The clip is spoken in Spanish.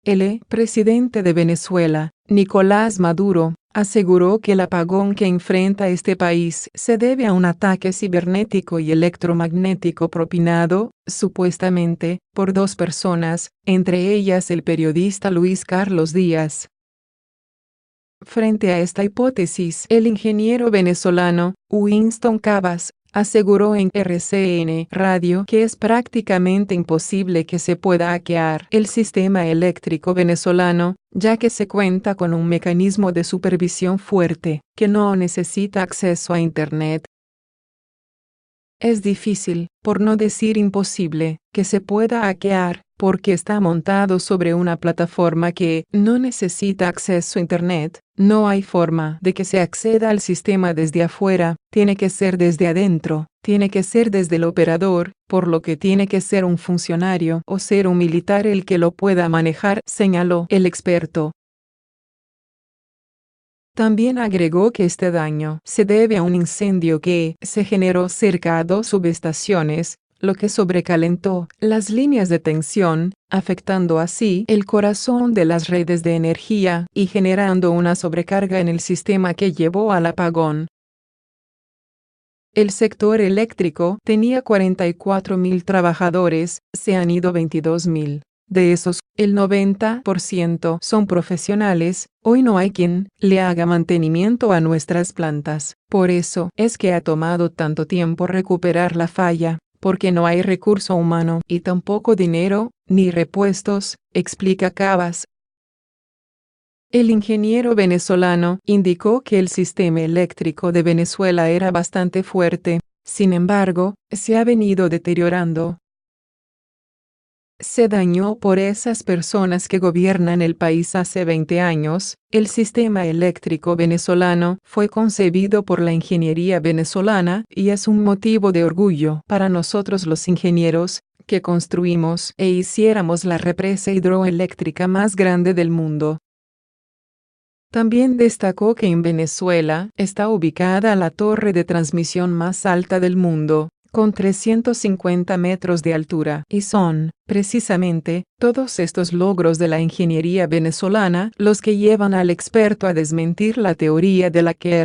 El presidente de Venezuela, Nicolás Maduro, aseguró que el apagón que enfrenta este país se debe a un ataque cibernético y electromagnético propinado, supuestamente, por dos personas, entre ellas el periodista Luis Carlos Díaz. Frente a esta hipótesis, el ingeniero venezolano, Winston Cabas, aseguró en RCN Radio que es prácticamente imposible que se pueda hackear el sistema eléctrico venezolano, ya que se cuenta con un mecanismo de supervisión fuerte, que no necesita acceso a Internet. Es difícil, por no decir imposible, que se pueda hackear, porque está montado sobre una plataforma que no necesita acceso a Internet. No hay forma de que se acceda al sistema desde afuera, tiene que ser desde adentro, tiene que ser desde el operador, por lo que tiene que ser un funcionario o ser un militar el que lo pueda manejar, señaló el experto. También agregó que este daño se debe a un incendio que se generó cerca a dos subestaciones, lo que sobrecalentó las líneas de tensión, afectando así el corazón de las redes de energía y generando una sobrecarga en el sistema que llevó al apagón. El sector eléctrico tenía 44.000 trabajadores, se han ido 22.000. De esos, el 90% son profesionales. Hoy no hay quien le haga mantenimiento a nuestras plantas. Por eso es que ha tomado tanto tiempo recuperar la falla, porque no hay recurso humano y tampoco dinero, ni repuestos, explica Cabas. El ingeniero venezolano indicó que el sistema eléctrico de Venezuela era bastante fuerte, sin embargo, se ha venido deteriorando. Se dañó por esas personas que gobiernan el país hace 20 años. El sistema eléctrico venezolano fue concebido por la ingeniería venezolana y es un motivo de orgullo para nosotros los ingenieros, que construimos e hiciéramos la represa hidroeléctrica más grande del mundo. También destacó que en Venezuela está ubicada la torre de transmisión más alta del mundo, con 350 metros de altura, y son, precisamente, todos estos logros de la ingeniería venezolana los que llevan al experto a desmentir la teoría de la que